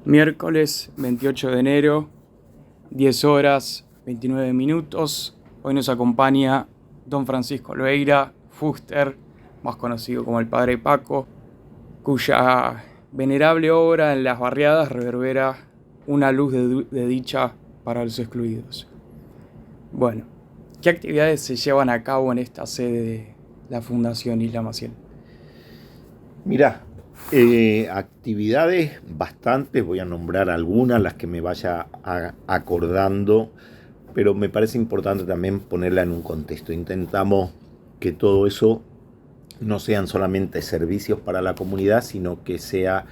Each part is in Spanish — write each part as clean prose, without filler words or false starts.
Miércoles 28 de enero, 10 horas 29 minutos. Hoy nos acompaña don Francisco Olveira, Fuster, más conocido como el Padre Paco, cuya venerable obra en las barriadas reverbera una luz de dicha para los excluidos. Bueno, ¿qué actividades se llevan a cabo en esta sede de la Fundación Isla Maciel? Mirá, actividades bastantes, voy a nombrar algunas, las que me vaya acordando, pero me parece importante también ponerla en un contexto. Intentamos que todo eso no sean solamente servicios para la comunidad, sino que sea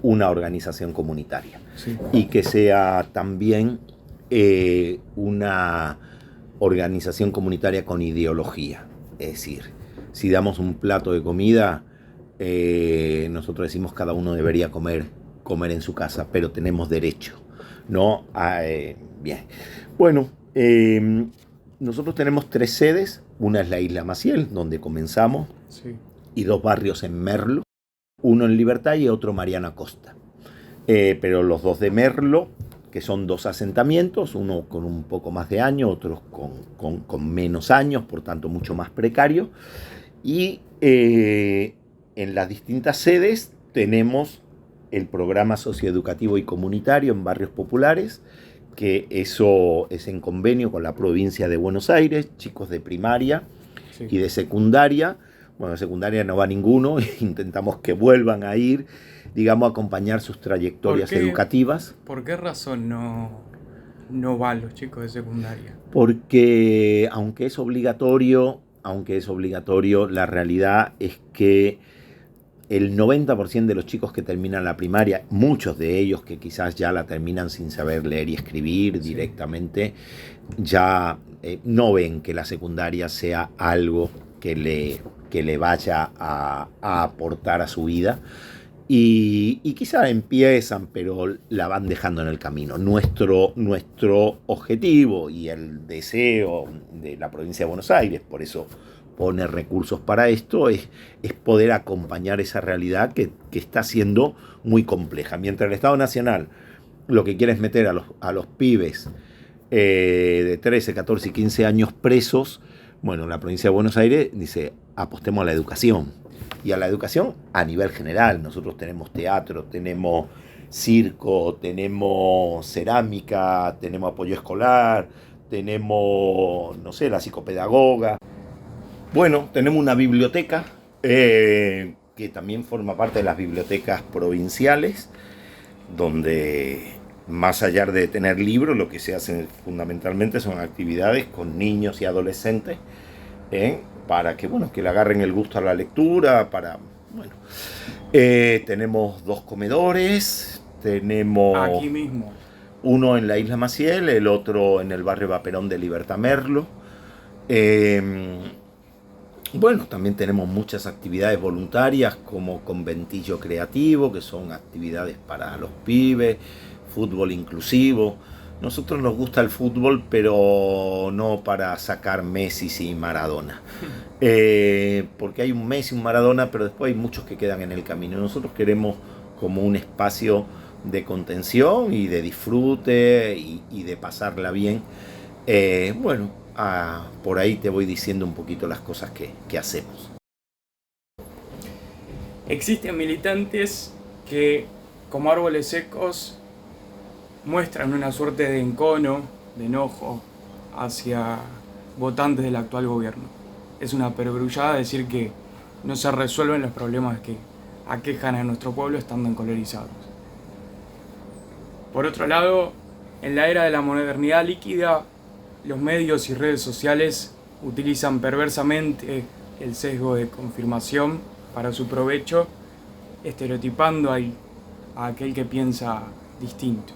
una organización comunitaria. Sí. Y que sea también una organización comunitaria con ideología. Es decir, si damos un plato de comida, nosotros decimos cada uno debería comer en su casa, pero tenemos derecho, ¿no? Bien. Bueno, nosotros tenemos 3 sedes. Una es la Isla Maciel, donde comenzamos, Sí. y 2 barrios en Merlo, uno en Libertad y otro Mariana Costa. Pero los 2 de Merlo, que son 2 asentamientos, uno con un poco más de años, otros con menos años, por tanto mucho más precario. Y en las distintas sedes tenemos el programa socioeducativo y comunitario en barrios populares, que eso es en convenio con la provincia de Buenos Aires, chicos de primaria Sí. y de secundaria. Bueno, de secundaria no va ninguno, intentamos que vuelvan a ir, digamos, a acompañar sus trayectorias educativas. ¿Por qué razón no van los chicos de secundaria? Porque aunque es obligatorio, la realidad es que el 90% de los chicos que terminan la primaria, muchos de ellos que quizás ya la terminan sin saber leer y escribir directamente, ya no ven que la secundaria sea algo que le vaya a aportar a su vida. Y quizá empiezan, pero la van dejando en el camino. Nuestro objetivo y el deseo de la provincia de Buenos Aires, por eso pone recursos para esto, es poder acompañar esa realidad que está siendo muy compleja. Mientras el Estado Nacional lo que quiere es meter a los pibes de 13, 14 y 15 años presos, bueno, la provincia de Buenos Aires dice, apostemos a la educación. Y a la educación a nivel general. Nosotros tenemos teatro, tenemos circo, tenemos cerámica, tenemos apoyo escolar, tenemos, no sé, la psicopedagoga. Bueno, tenemos una biblioteca que también forma parte de las bibliotecas provinciales, donde más allá de tener libros, lo que se hace fundamentalmente son actividades con niños y adolescentes, para que, bueno, que le agarren el gusto a la lectura, tenemos 2 comedores, tenemos Aquí mismo. uno en la Isla Maciel, el otro en el barrio Vaperón de Libertad Merlo. Bueno, también tenemos muchas actividades voluntarias como conventillo creativo, que son actividades para los pibes, fútbol inclusivo. Nosotros nos gusta el fútbol, pero no para sacar Messi y Maradona. Porque hay un Messi y un Maradona, pero después hay muchos que quedan en el camino. Nosotros queremos como un espacio de contención y de disfrute y de pasarla bien. Por ahí te voy diciendo un poquito las cosas que hacemos. Existen militantes que, como árboles secos, muestran una suerte de encono, de enojo hacia votantes del actual gobierno. Es una perogrullada decir que no se resuelven los problemas que aquejan a nuestro pueblo estando encolerizados. Por otro lado, en la era de la modernidad líquida, los medios y redes sociales utilizan perversamente el sesgo de confirmación para su provecho, estereotipando a aquel que piensa distinto.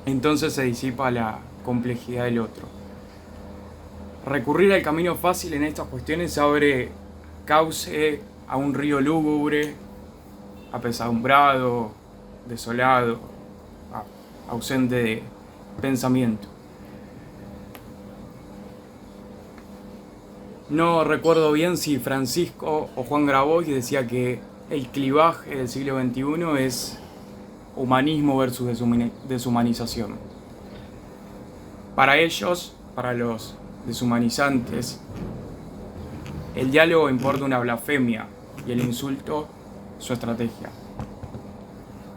Entonces se disipa la complejidad del otro. Recurrir al camino fácil en estas cuestiones abre cauce a un río lúgubre, apesadumbrado, desolado, ausente de pensamiento. No recuerdo bien si Francisco o Juan Grabois decía que el clivaje del siglo XXI es humanismo versus deshumanización. Para ellos, para los deshumanizantes, el diálogo importa una blasfemia y el insulto su estrategia.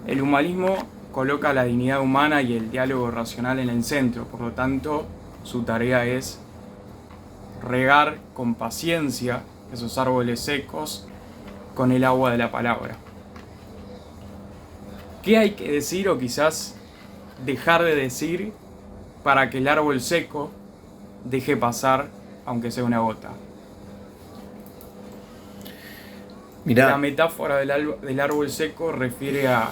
El humanismo coloca la dignidad humana y el diálogo racional en el centro, por lo tanto, su tarea es regar con paciencia esos árboles secos con el agua de la palabra. ¿Qué hay que decir o quizás dejar de decir para que el árbol seco deje pasar, aunque sea una gota? Mirá. La metáfora del árbol seco refiere a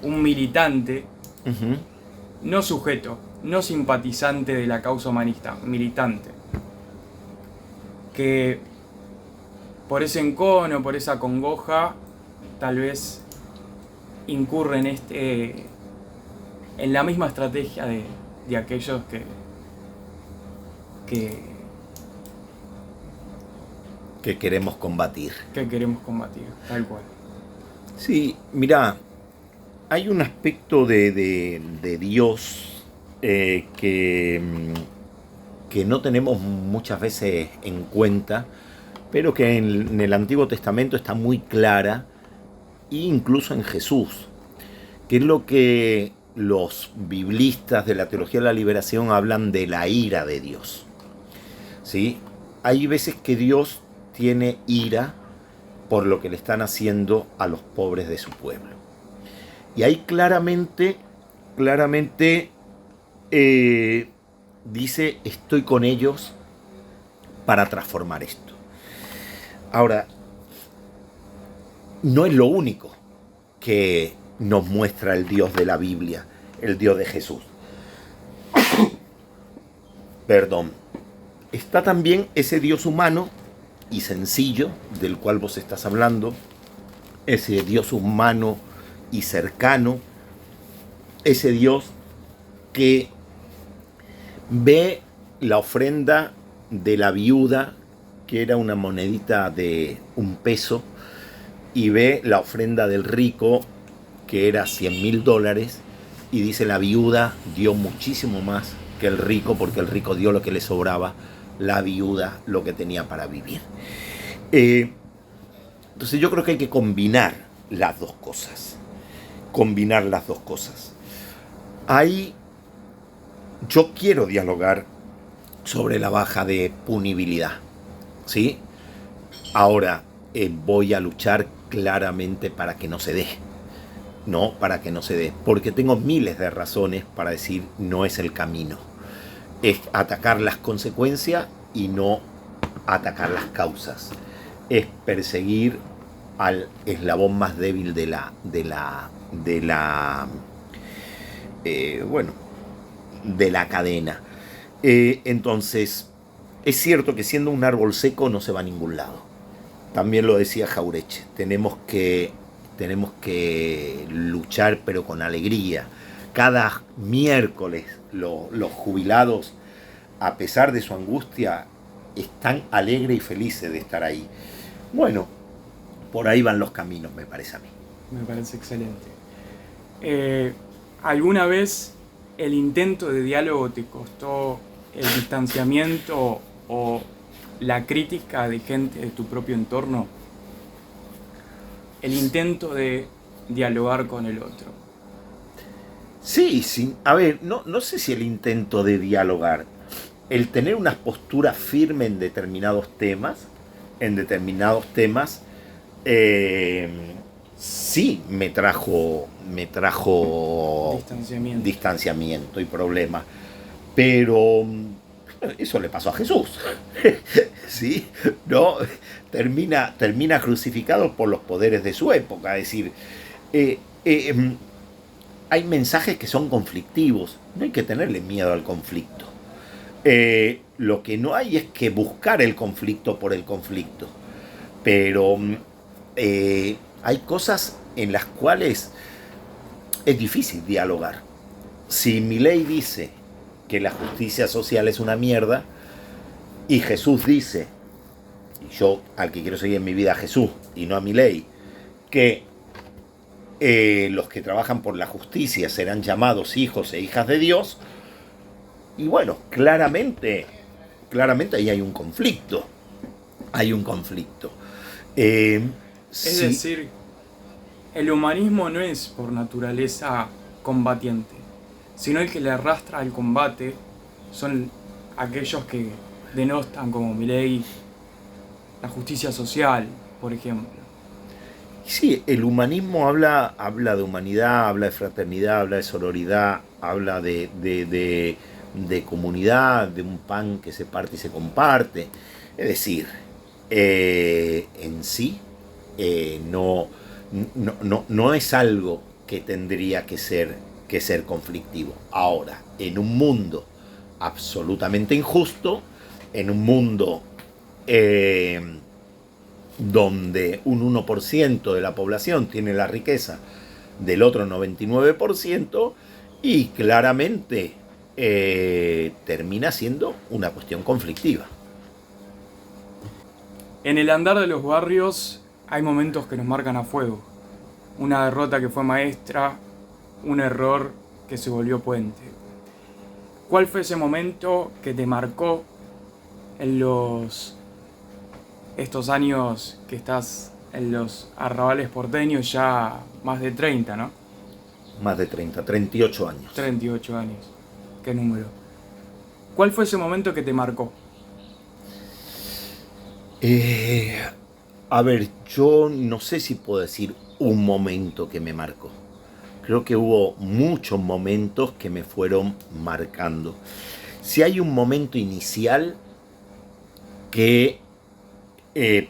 un militante, no sujeto, no simpatizante de la causa humanista, militante, que por ese encono, por esa congoja, tal vez incurre en la misma estrategia de aquellos que queremos combatir. Que queremos combatir, tal cual. Sí, mirá, hay un aspecto de Dios que no tenemos muchas veces en cuenta, pero que en el Antiguo Testamento está muy clara, e incluso en Jesús, que es lo que los biblistas de la teología de la liberación hablan de la ira de Dios. ¿Sí? Hay veces que Dios tiene ira por lo que le están haciendo a los pobres de su pueblo. Y ahí claramente dice, estoy con ellos para transformar esto. Ahora, no es lo único que nos muestra el Dios de la Biblia, el Dios de Jesús. Perdón. Está también ese Dios humano y sencillo del cual vos estás hablando, ese Dios humano y cercano, ese Dios que ve la ofrenda de la viuda, que era una monedita de $1, y ve la ofrenda del rico, que era $100,000, y dice, la viuda dio muchísimo más que el rico, porque el rico dio lo que le sobraba, la viuda lo que tenía para vivir. Entonces yo creo que hay que combinar las dos cosas. Ahí yo quiero dialogar sobre la baja de punibilidad, ¿sí? Ahora voy a luchar claramente para que no se dé, ¿no? Para que no se dé, porque tengo miles de razones para decir no es el camino. Es atacar las consecuencias y no atacar las causas. Es perseguir al eslabón más débil de la cadena. Entonces, es cierto que siendo un árbol seco no se va a ningún lado. También lo decía Jauretche, tenemos que luchar, pero con alegría. Cada miércoles los jubilados, a pesar de su angustia, están alegres y felices de estar ahí. Bueno, por ahí van los caminos, me parece a mí. Me parece excelente. ¿Alguna vez el intento de diálogo te costó el distanciamiento o la crítica de gente de tu propio entorno? El intento de dialogar con el otro. Sí. A ver, no sé si el intento de dialogar, el tener una postura firme en determinados temas, sí me trajo distanciamiento y problemas, pero eso le pasó a Jesús. ¿Sí? ¿No? Termina crucificado por los poderes de su época. Es decir, hay mensajes que son conflictivos. No hay que tenerle miedo al conflicto. Lo que no hay es que buscar el conflicto por el conflicto. Pero hay cosas en las cuales es difícil dialogar. Si Milei dice que la justicia social es una mierda y Jesús dice, y yo al que quiero seguir en mi vida a Jesús y no a Milei, que los que trabajan por la justicia serán llamados hijos e hijas de Dios. Y bueno, claramente ahí hay un conflicto. Hay un conflicto. Es Sí, decir, el humanismo no es por naturaleza combatiente, sino el que le arrastra al combate son aquellos que denostan, como Milei, la justicia social, por ejemplo. sí, el humanismo habla de humanidad, habla de fraternidad, habla de sororidad, habla de comunidad, de un pan que se parte y se comparte. Es decir, en sí no es algo que tendría que ser conflictivo. Ahora, en un mundo absolutamente injusto, en un mundo donde un 1% de la población tiene la riqueza del otro 99%, y claramente termina siendo una cuestión conflictiva. En el andar de los barrios hay momentos que nos marcan a fuego. Una derrota que fue maestra, un error que se volvió puente. ¿Cuál fue ese momento que te marcó en estos años que estás en los arrabales porteños, ya más de 30, ¿no? Más de 30, 38 años. 38 años. ¿Qué número? ¿Cuál fue ese momento que te marcó? A ver, yo no sé si puedo decir un momento que me marcó. Creo que hubo muchos momentos que me fueron marcando. Si hay un momento inicial que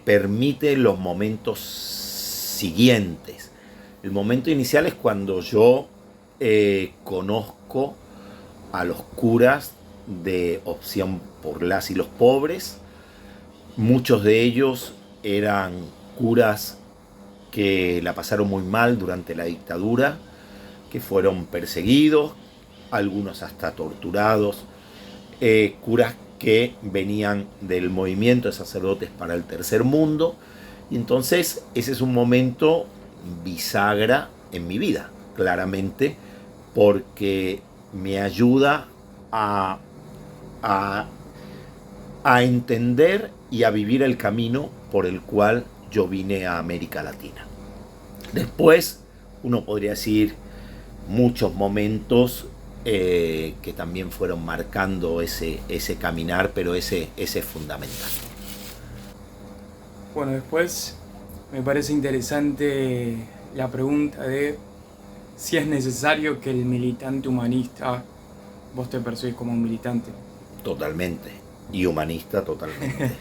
permite los momentos siguientes. El momento inicial es cuando yo conozco a los curas de Opción por las y los Pobres. Muchos de ellos eran curas que la pasaron muy mal durante la dictadura, que fueron perseguidos, algunos hasta torturados, curas que venían del movimiento de sacerdotes para el tercer mundo. Y entonces ese es un momento bisagra en mi vida, claramente, porque me ayuda a entender y a vivir el camino por el cual yo vine a América Latina. Después uno podría decir muchos momentos que también fueron marcando ese caminar, pero ese es fundamental. Bueno, después me parece interesante la pregunta de si es necesario que el militante humanista, vos te percibís como un militante. Totalmente. Y humanista totalmente.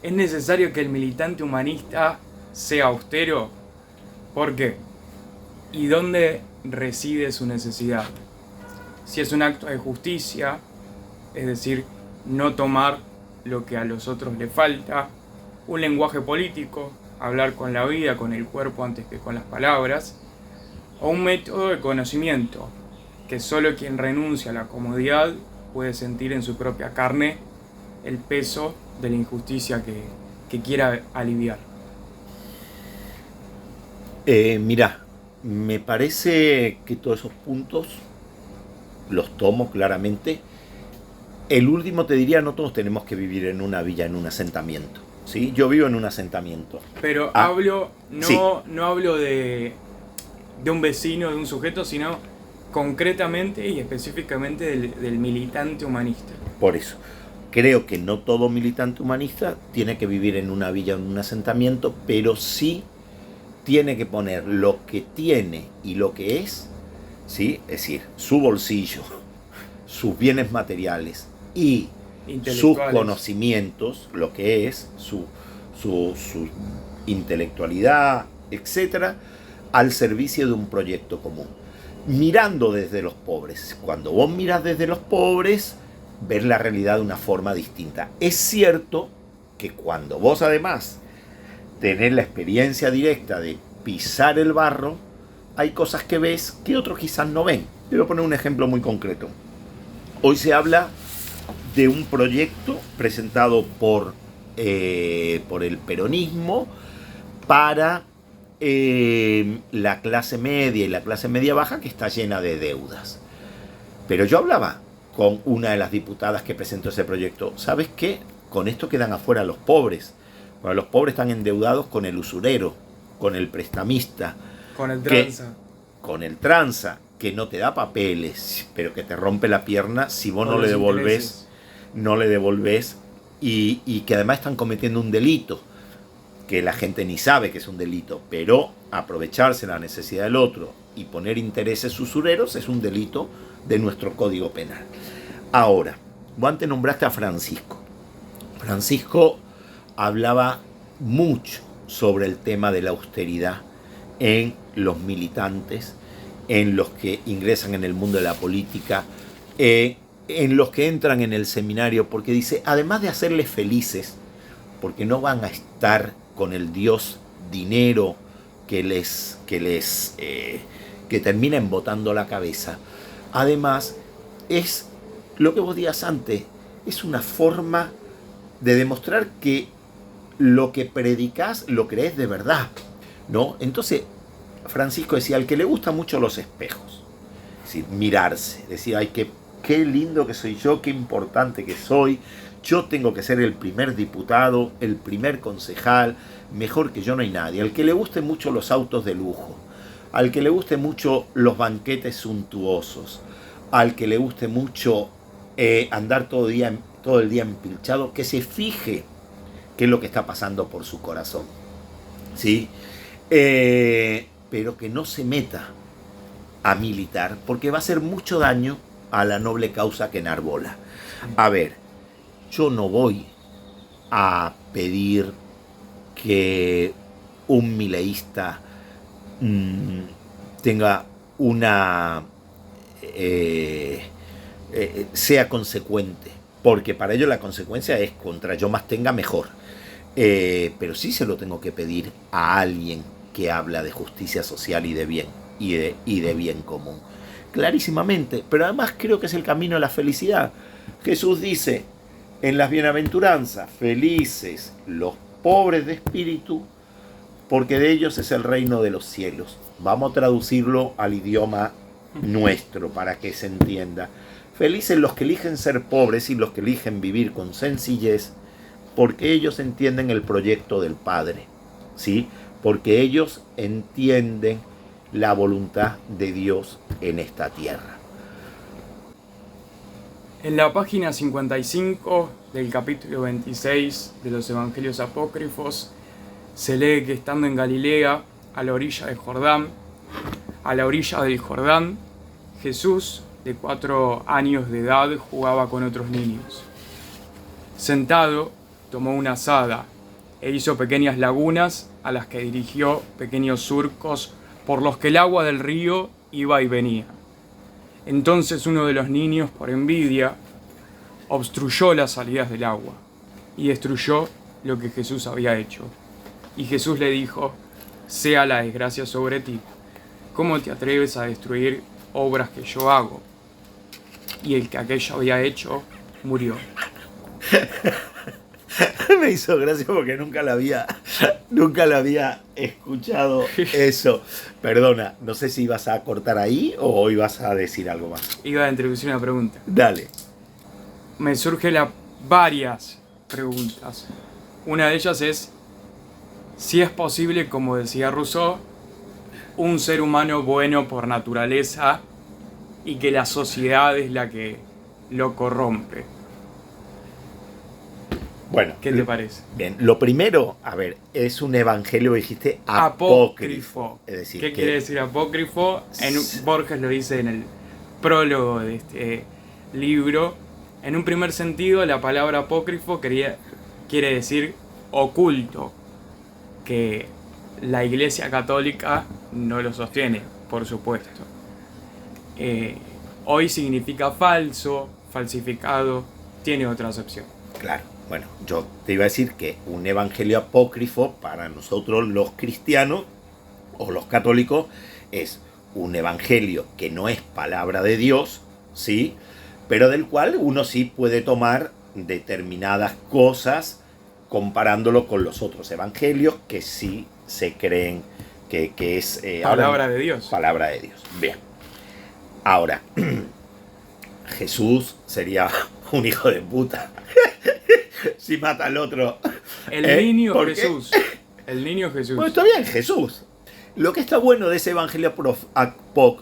¿Es necesario que el militante humanista sea austero? ¿Por qué? ¿Y dónde reside su necesidad? Si es un acto de justicia, es decir, no tomar lo que a los otros le falta, un lenguaje político, hablar con la vida, con el cuerpo antes que con las palabras, o un método de conocimiento, que solo quien renuncia a la comodidad puede sentir en su propia carne el peso de la injusticia que quiera aliviar. Mirá, me parece que todos esos puntos los tomo claramente. El último te diría, no todos tenemos que vivir en una villa, en un asentamiento. ¿Sí? Yo vivo en un asentamiento. Pero sí. no hablo de un vecino, de un sujeto, sino concretamente y específicamente del militante humanista. Por eso, creo que no todo militante humanista tiene que vivir en una villa o en un asentamiento, pero sí tiene que poner lo que tiene y lo que es, ¿sí? Es decir, su bolsillo, sus bienes materiales y sus conocimientos, lo que es su intelectualidad, etcétera, al servicio de un proyecto común. Mirando desde los pobres. Cuando vos mirás desde los pobres, ves la realidad de una forma distinta. Es cierto que cuando vos además tenés la experiencia directa de pisar el barro, hay cosas que ves que otros quizás no ven. Te voy a poner un ejemplo muy concreto. Hoy se habla de un proyecto presentado por el peronismo para la clase media y la clase media baja que está llena de deudas. Pero yo hablaba con una de las diputadas que presentó ese proyecto. ¿Sabes qué? Con esto quedan afuera los pobres. Bueno, los pobres están endeudados con el usurero, con el prestamista, con el tranza. Con el tranza, que no te da papeles, pero que te rompe la pierna si vos Con no le los devolvés, intereses. no le devolvés, y que además están cometiendo un delito, que la gente ni sabe que es un delito, pero aprovecharse la necesidad del otro y poner intereses usureros es un delito de nuestro Código Penal. Ahora, vos antes nombraste a Francisco. Francisco hablaba mucho sobre el tema de la austeridad en los militantes, en los que ingresan en el mundo de la política, en los que entran en el seminario, porque dice, además de hacerles felices, porque no van a estar con el Dios dinero que termina embotando la cabeza, además es lo que vos decías antes, es una forma de demostrar que lo que predicás lo crees de verdad, ¿no? Entonces, Francisco decía, al que le gustan mucho los espejos, es decir, mirarse, decía, ay, qué lindo que soy yo, qué importante que soy, yo tengo que ser el primer diputado, el primer concejal, mejor que yo no hay nadie. Al que le gusten mucho los autos de lujo, al que le guste mucho los banquetes suntuosos, al que le guste mucho andar todo el día empilchado, que se fije qué es lo que está pasando por su corazón, ¿sí? Pero que no se meta a militar, porque va a hacer mucho daño a la noble causa que enarbola. A ver, yo no voy a pedir que un mileísta tenga una sea consecuente, porque para ello la consecuencia es contra yo más tenga mejor, pero sí se lo tengo que pedir a alguien que habla de justicia social y de bien y de bien común, clarísimamente. Pero además creo que es el camino a la felicidad. Jesús dice en las bienaventuranzas, felices los pobres de espíritu, porque de ellos es el reino de los cielos. Vamos a traducirlo al idioma nuestro para que se entienda. Felices los que eligen ser pobres y los que eligen vivir con sencillez, porque ellos entienden el proyecto del Padre, ¿sí? Porque ellos entienden la voluntad de Dios en esta tierra. En la página 55 del capítulo 26 de los Evangelios Apócrifos se lee que estando en Galilea, a la orilla del Jordán, Jesús, de 4 años de edad, jugaba con otros niños. Sentado, tomó una azada e hizo pequeñas lagunas a las que dirigió pequeños surcos por los que el agua del río iba y venía. Entonces uno de los niños, por envidia, obstruyó las salidas del agua y destruyó lo que Jesús había hecho. Y Jesús le dijo, sea la desgracia sobre ti. ¿Cómo te atreves a destruir obras que yo hago? Y el que aquello había hecho murió. Me hizo gracia porque nunca la había escuchado eso. Perdona, no sé si ibas a cortar ahí o ibas a decir algo más. Iba a introducir una pregunta. Dale. Me surgen varias preguntas. Una de ellas es si es posible, como decía Rousseau, un ser humano bueno por naturaleza y que la sociedad es la que lo corrompe. Bueno, ¿Qué te parece? Bien, lo primero, a ver, es un evangelio, dijiste, apócrifo. Es decir, ¿qué quiere decir apócrifo? Borges lo dice en el prólogo de este libro. En un primer sentido, la palabra apócrifo quiere decir oculto, que la Iglesia Católica no lo sostiene, por supuesto. Hoy significa falso, falsificado, tiene otra acepción. Claro. Bueno, yo te iba a decir que un evangelio apócrifo para nosotros los cristianos o los católicos es un evangelio que no es palabra de Dios, ¿sí? Pero del cual uno sí puede tomar determinadas cosas comparándolo con los otros evangelios que sí se creen que es... Palabra de Dios. Palabra de Dios. Bien. Ahora, Jesús sería un hijo de puta si mata al otro. El niño Jesús. El niño Jesús. Bueno, está bien, Jesús. Lo que está bueno de ese evangelio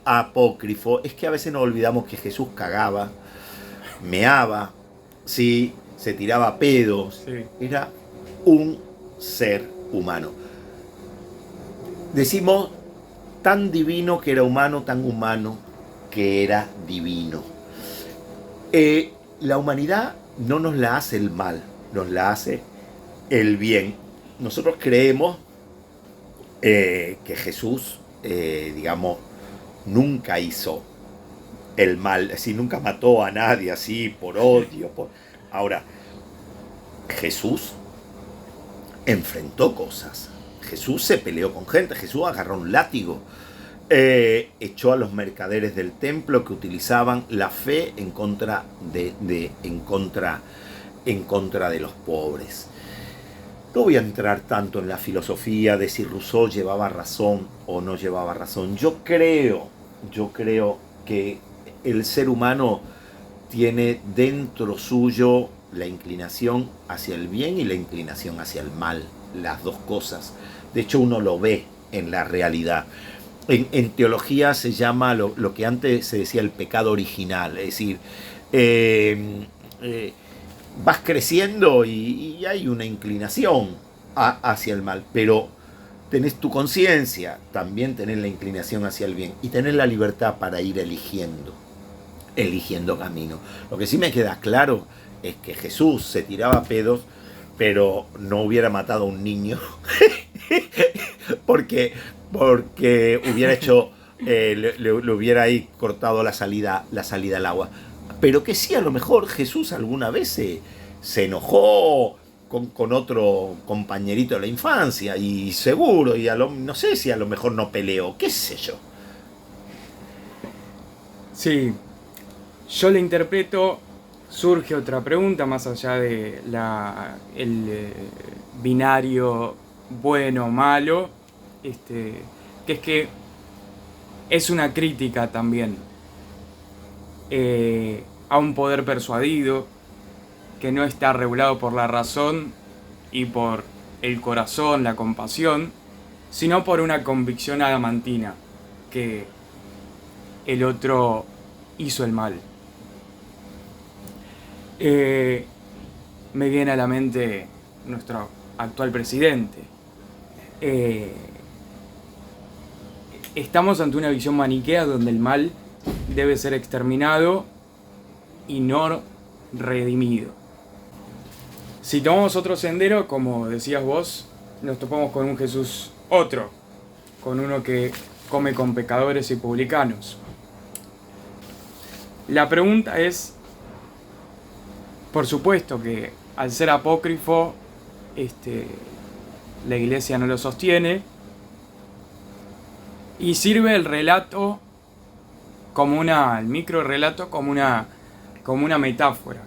apócrifo es que a veces nos olvidamos que Jesús cagaba, meaba, ¿sí? Se tiraba pedos. Sí. Era un ser humano. Decimos tan divino que era humano, tan humano que era divino. La humanidad no nos la hace el mal, nos la hace el bien. Nosotros creemos que Jesús, digamos, nunca hizo el mal, así, nunca mató a nadie así por odio. Ahora, Jesús enfrentó cosas. Jesús se peleó con gente. Jesús agarró un látigo. Echó a los mercaderes del templo que utilizaban la fe en contra de los pobres. No voy a entrar tanto en la filosofía de si Rousseau llevaba razón o no llevaba razón. Yo creo que el ser humano tiene dentro suyo la inclinación hacia el bien y la inclinación hacia el mal, las dos cosas. De hecho, uno lo ve en la realidad. En teología se llama lo que antes se decía el pecado original, es decir, vas creciendo y hay una inclinación hacia el mal, pero tenés tu conciencia, también tenés la inclinación hacia el bien y tenés la libertad para ir eligiendo camino. Lo que sí me queda claro es que Jesús se tiraba pedos, pero no hubiera matado a un niño porque hubiera hecho le hubiera ahí cortado la salida al agua. Pero que sí, a lo mejor Jesús alguna vez se enojó con otro compañerito de la infancia, y seguro, no sé si a lo mejor no peleó, qué sé yo. Sí, yo le interpreto, surge otra pregunta más allá de el binario bueno-malo, que es que es una crítica también a un poder persuadido que no está regulado por la razón y por el corazón, la compasión, sino por una convicción adamantina que el otro hizo el mal. Me viene a la mente nuestro actual presidente. Estamos ante una visión maniquea donde el mal debe ser exterminado y no redimido. Si tomamos otro sendero, como decías vos, nos topamos con un Jesús otro, con uno que come con pecadores y publicanos. La pregunta es, por supuesto que al ser apócrifo, la iglesia no lo sostiene, y sirve el relato como el micro relato como una metáfora.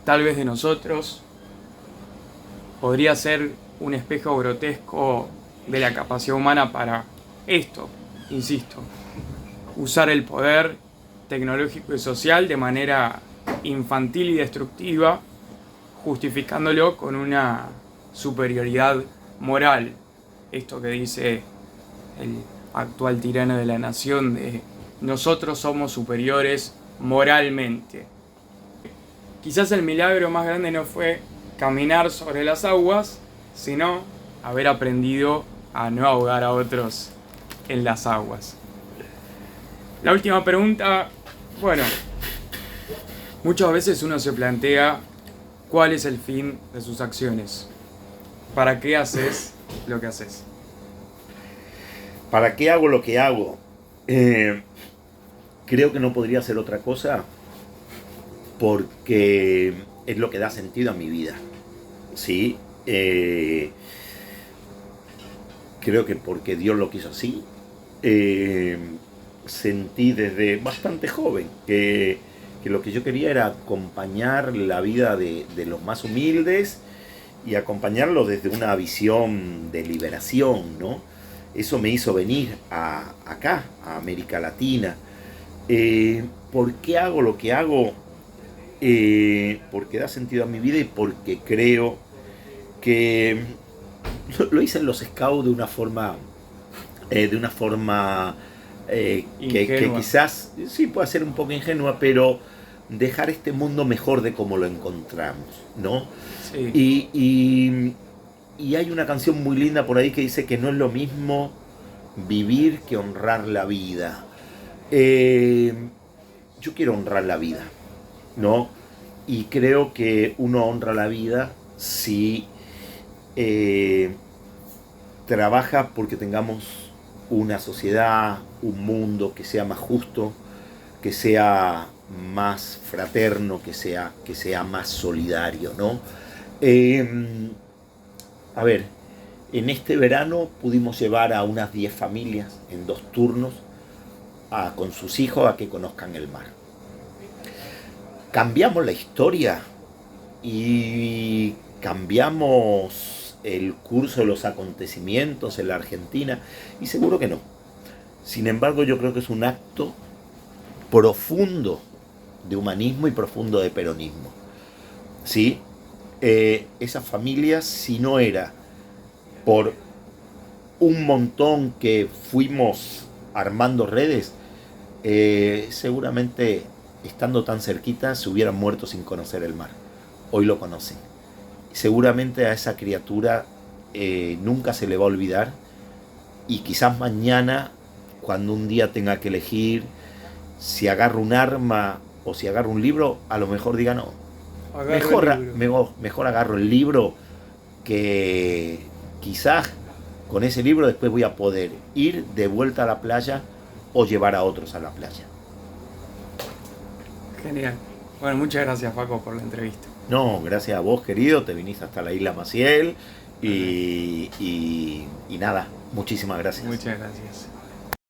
Tal vez de nosotros podría ser un espejo grotesco de la capacidad humana para esto, insisto, usar el poder tecnológico y social de manera infantil y destructiva, justificándolo con una superioridad moral. Esto que dice el actual tirano de la nación, de nosotros somos superiores moralmente. Quizás el milagro más grande no fue caminar sobre las aguas, sino haber aprendido a no ahogar a otros en las aguas. La última pregunta, bueno, muchas veces uno se plantea cuál es el fin de sus acciones. ¿Para qué haces lo que haces? ¿Para qué hago lo que hago? Creo que no podría hacer otra cosa porque es lo que da sentido a mi vida. ¿Sí? Creo que porque Dios lo quiso así. Sentí desde bastante joven que lo que yo quería era acompañar la vida de los más humildes y acompañarlo desde una visión de liberación, ¿no? Eso me hizo venir acá, a América Latina. ¿Por qué hago lo que hago? Porque da sentido a mi vida y porque creo que lo hice en los scouts de una forma que quizás sí pueda ser un poco ingenua, pero dejar este mundo mejor de como lo encontramos, ¿no? Sí. Y hay una canción muy linda por ahí que dice que no es lo mismo vivir que honrar la vida. Yo quiero honrar la vida, ¿no? Y creo que uno honra la vida si trabaja porque tengamos una sociedad, un mundo que sea más justo, que sea más fraterno, que sea más solidario, ¿no? A ver, en este verano pudimos llevar a unas 10 familias en 2 turnos con sus hijos a que conozcan el mar. Cambiamos la historia y cambiamos el curso de los acontecimientos en la Argentina, y seguro que no. Sin embargo, yo creo que es un acto profundo de humanismo y profundo de peronismo, ¿sí? Esas familias, si no era por un montón que fuimos armando redes, seguramente estando tan cerquita se hubieran muerto sin conocer el mar. Hoy lo conocen. Seguramente a esa criatura nunca se le va a olvidar, y quizás mañana, cuando un día tenga que elegir si agarro un arma o si agarro un libro, a lo mejor diga no. Mejor agarro el libro, que quizás con ese libro después voy a poder ir de vuelta a la playa o llevar a otros a la playa. Genial. Bueno, muchas gracias, Paco, por la entrevista. No, gracias a vos, querido. Te viniste hasta la isla Maciel y nada, muchísimas gracias. Muchas gracias.